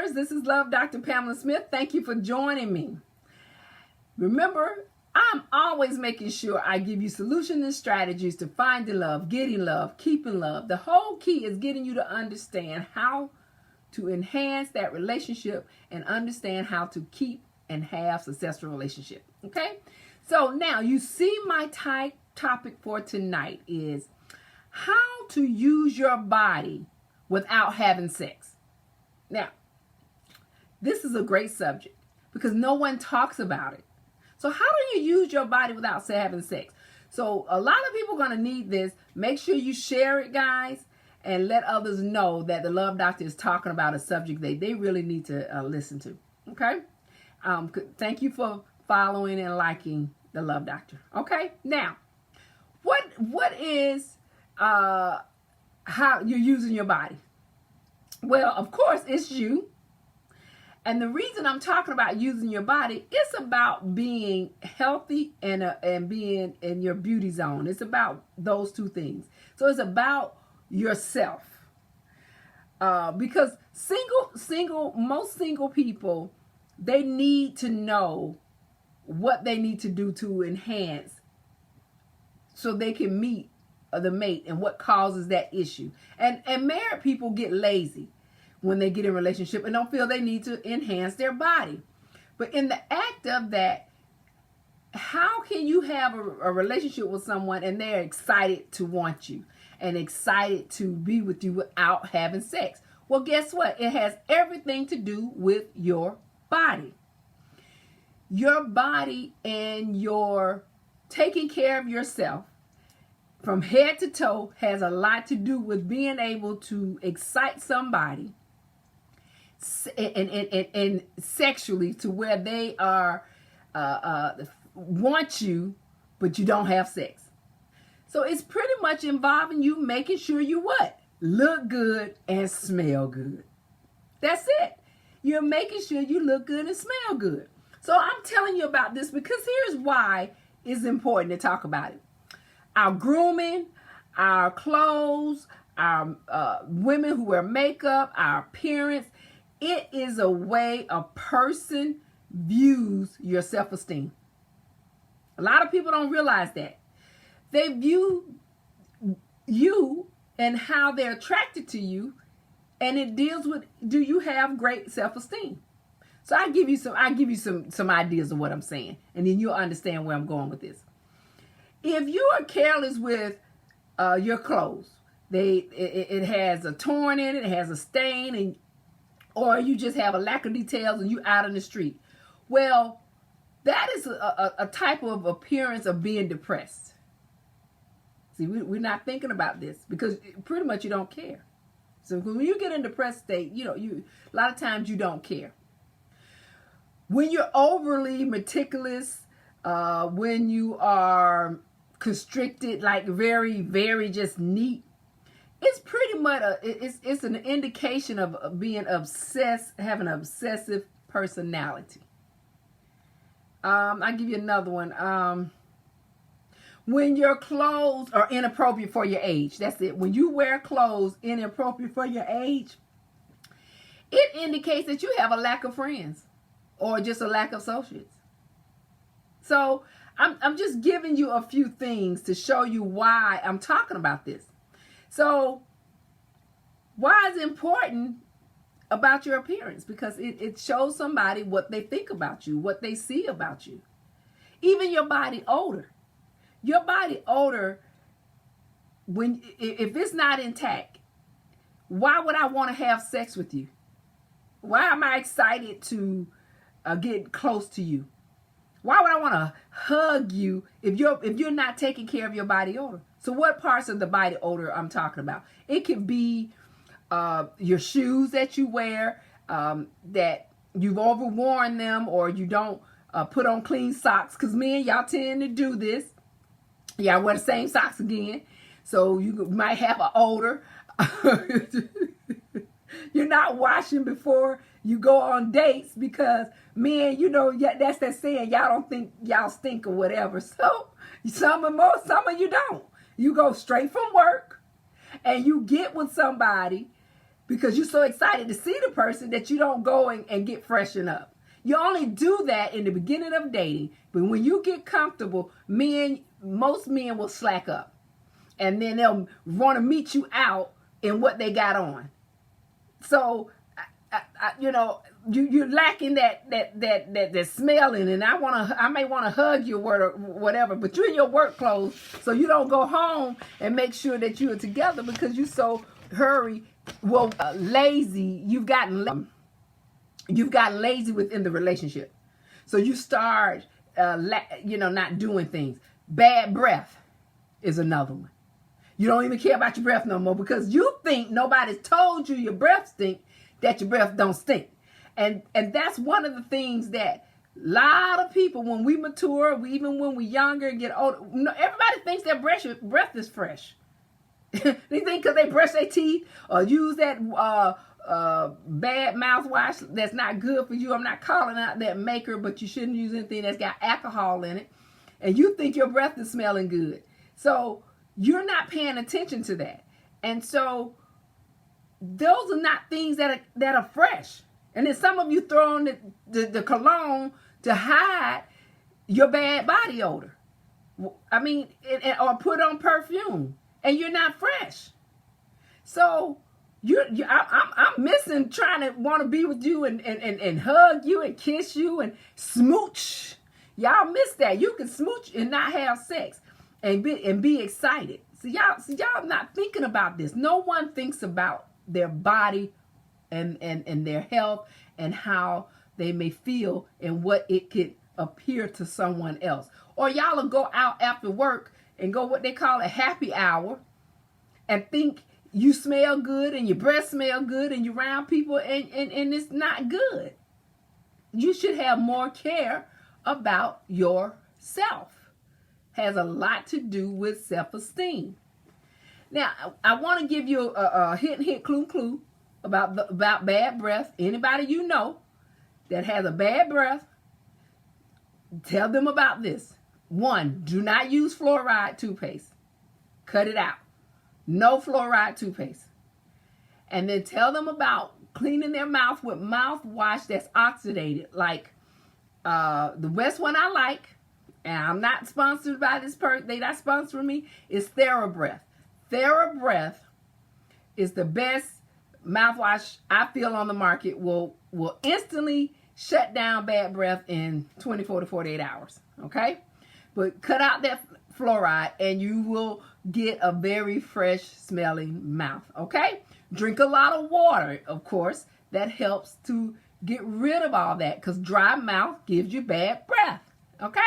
listeners. This is Love Dr. Pamela Smith. Thank you for joining me. Remember, I'm always making sure I give you solutions and strategies to finding love, getting love, keeping love. The whole key is getting you to understand how to enhance that relationship and understand how to keep and have successful relationship. Okay? So now you see my topic for tonight is how to use your body without having sex. Now, this is a great subject because no one talks about it. So how do you use your body without having sex? So a lot of people are going to need this. Make sure you share it, guys, and let others know that the Love Doctor is talking about a subject they really need to listen to. Okay? Thank you for following and liking the Love Doctor. Okay? Now, what is how you're using your body? Well, of course, it's you. And the reason I'm talking about using your body, it's about being healthy and being in your beauty zone. It's about those two things. So it's about yourself. Because most single people, they need to know what they need to do to enhance so they can meet the mate and what causes that issue. And married people get lazy when they get in a relationship and don't feel they need to enhance their body. But in the act of that, how can you have a relationship with someone and they're excited to want you and excited to be with you without having sex? Well, guess what? It has everything to do with your body. Your body and your taking care of yourself from head to toe has a lot to do with being able to excite somebody and sexually to where they are want you, but you don't have sex. So it's pretty much involving you making sure you what? Look good and smell good. That's it. You're making sure you look good and smell good. So I'm telling you about this because here's why it's important to talk about it. Our grooming, our clothes, our women who wear makeup, our appearance, it is a way a person views your self-esteem. A lot of people don't realize that. They view you and how they're attracted to you, and it deals with, do you have great self-esteem? So I give you some ideas of what I'm saying, and then you'll understand where I'm going with this. If you are careless with your clothes, it has a torn in it, it has a stain, or you just have a lack of details and you out in the street. Well, that is a type of appearance of being depressed. See, we're not thinking about this because pretty much you don't care. So when you get in a depressed state, a lot of times you don't care. When you're overly meticulous, when you are constricted, like very, very just neat, it's pretty much it's an indication of being obsessed, having an obsessive personality. I'll give you another one. When your clothes are inappropriate for your age, that's it. When you wear clothes inappropriate for your age, it indicates that you have a lack of friends or just a lack of associates. So I'm just giving you a few things to show you why I'm talking about this. So why is it important about your appearance? Because it shows somebody what they think about you, what they see about you. Even your body odor. Your body odor, if it's not intact, why would I want to have sex with you? Why am I excited to get close to you? Why would I want to hug you if you're not taking care of your body odor? So what parts of the body odor I'm talking about? It could be your shoes that you wear, that you've overworn them, or you don't put on clean socks. Because men, y'all tend to do this. Y'all wear the same socks again. So you might have an odor. You're not washing before you go on dates because, men, that's that saying, y'all don't think y'all stink or whatever. So some of you don't. You go straight from work and you get with somebody because you're so excited to see the person that you don't go and get freshened up. You only do that in the beginning of dating, but when you get comfortable, most men will slack up, and then they'll want to meet you out in what they got on. So, you're lacking that smelling, and I may want to hug you or whatever, but you're in your work clothes, so you don't go home and make sure that you are together because you're so lazy. You've gotten lazy within the relationship, so you start not doing things. Bad breath is another one. You don't even care about your breath no more because you think nobody's told you your breath stink, that your breath don't stink. And that's one of the things that a lot of people, when we mature, even when we're younger and get older, everybody thinks their breath is fresh. They think because they brush their teeth or use that bad mouthwash that's not good for you. I'm not calling out that maker, but you shouldn't use anything that's got alcohol in it. And you think your breath is smelling good. So you're not paying attention to that. And so those are not things that are fresh. And then some of you throw on the cologne to hide your bad body odor. I mean, or put on perfume, and you're not fresh. So I'm missing trying to want to be with you and hug you and kiss you and smooch. Y'all miss that. You can smooch and not have sex and be excited. So y'all not thinking about this. No one thinks about their body and their health and how they may feel and what it could appear to someone else. Or y'all will go out after work and go what they call a happy hour and think you smell good and your breath smell good and you're around people and it's not good. You should have more care about yourself. Has a lot to do with self-esteem. Now, I want to give you a hint, clue about bad breath. Anybody you know that has a bad breath, tell them about this. 1, do not use fluoride toothpaste. Cut it out. No fluoride toothpaste. And then tell them about cleaning their mouth with mouthwash that's oxidated. Like the best one I like, and I'm not sponsored by this person, they not sponsoring me, is TheraBreath. TheraBreath is the best mouthwash I feel on the market. Will instantly shut down bad breath in 24 to 48 hours. Okay? But cut out that fluoride and you will get a very fresh smelling mouth. Okay? Drink a lot of water, of course. That helps to get rid of all that because dry mouth gives you bad breath. Okay?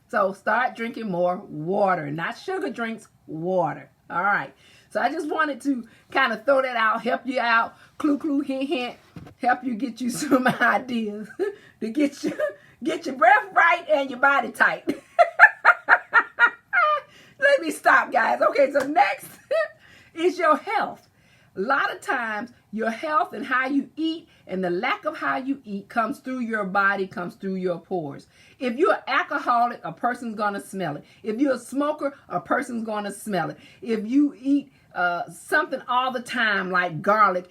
So start drinking more water. Not sugar drinks, water. All right. So I just wanted to kind of throw that out, help you out, clue, hint, help you get you some ideas to get your breath right and your body tight. Let me stop, guys. Okay, so next is your health. A lot of times, your health and how you eat and the lack of how you eat comes through your body, comes through your pores. If you're an alcoholic, a person's going to smell it. If you're a smoker, a person's going to smell it. If you eat something all the time like garlic,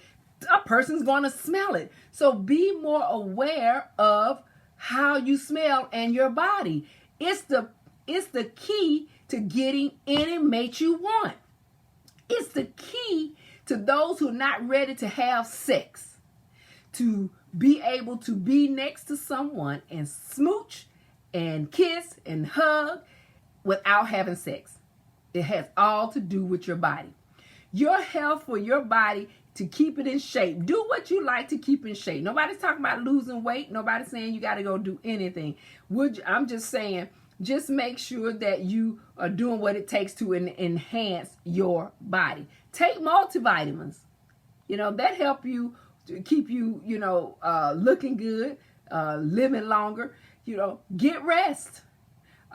a person's going to smell it. So be more aware of how you smell and your body. It's the key to getting any mate you want. It's the key to those who are not ready to have sex, to be able to be next to someone and smooch and kiss and hug without having sex. It has all to do with your body. Your health for your body, to keep it in shape. Do what you like to keep in shape. Nobody's talking about losing weight. Nobody's saying you got to go do anything. I'm just saying, just make sure that you are doing what it takes to enhance your body. Take multivitamins. That help you to keep you, looking good, living longer. Get rest.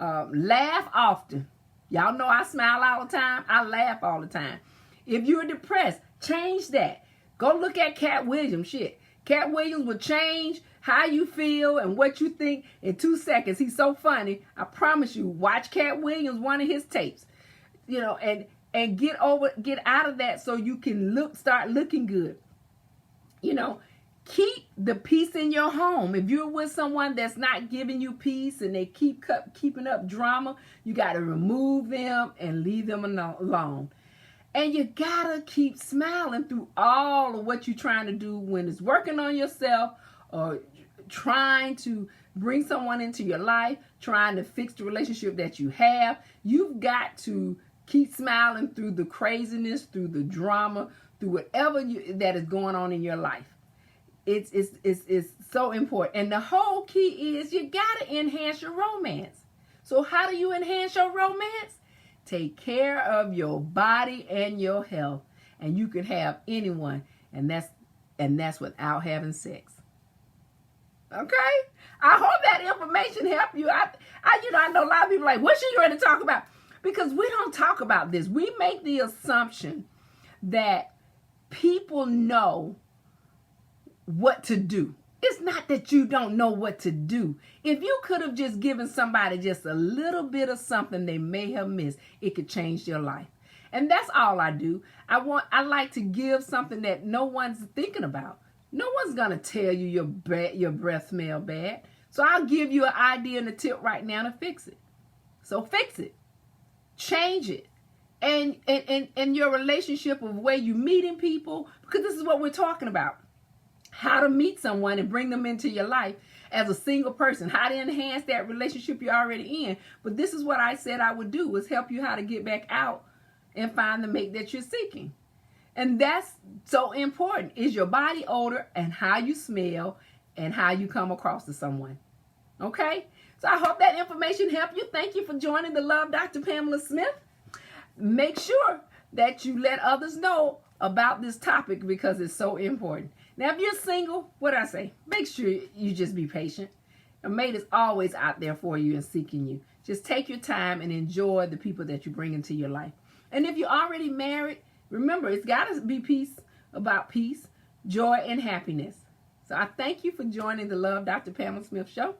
Laugh often. Y'all know I smile all the time. I laugh all the time. If you're depressed, change that. Go look at Cat Williams. Shit. Cat Williams will change how you feel and what you think in 2 seconds. He's so funny. I promise you. Watch Cat Williams, one of his tapes. And get out of that so you can start looking good. You know, keep the peace in your home. If you're with someone that's not giving you peace and they keeping up drama, you got to remove them and leave them alone. And you got to keep smiling through all of what you're trying to do when it's working on yourself or trying to bring someone into your life, trying to fix the relationship that you have. You've got to keep smiling through the craziness, through the drama, through whatever that is going on in your life. It's so important. And the whole key is you got to enhance your romance. So how do you enhance your romance? Take care of your body and your health. And you can have anyone. And that's without having sex. Okay? I hope that information helped you. I know a lot of people are like, what's she going to talk about? Because we don't talk about this. We make the assumption that people know what to do. It's not that you don't know what to do. If you could have just given somebody just a little bit of something they may have missed, it could change their life. And that's all I do. I like to give something that no one's thinking about. No one's going to tell you your breath smell bad. So I'll give you an idea and a tip right now to fix it. So fix it. Change it. And your relationship of where you meeting people, because this is what we're talking about. How to meet someone and bring them into your life as a single person. How to enhance that relationship you're already in. But this is what I said I would do, is help you how to get back out and find the mate that you're seeking. And that's so important, is your body odor and how you smell and how you come across to someone. Okay? So I hope that information helped you. Thank you for joining the Love Dr. Pamela Smith. Make sure that you let others know about this topic because it's so important. Now, if you're single, what do I say? Make sure you just be patient. A mate is always out there for you and seeking you. Just take your time and enjoy the people that you bring into your life. And if you're already married, remember, it's got to be about peace, joy, and happiness. So I thank you for joining the Love Dr. Pamela Smith Show.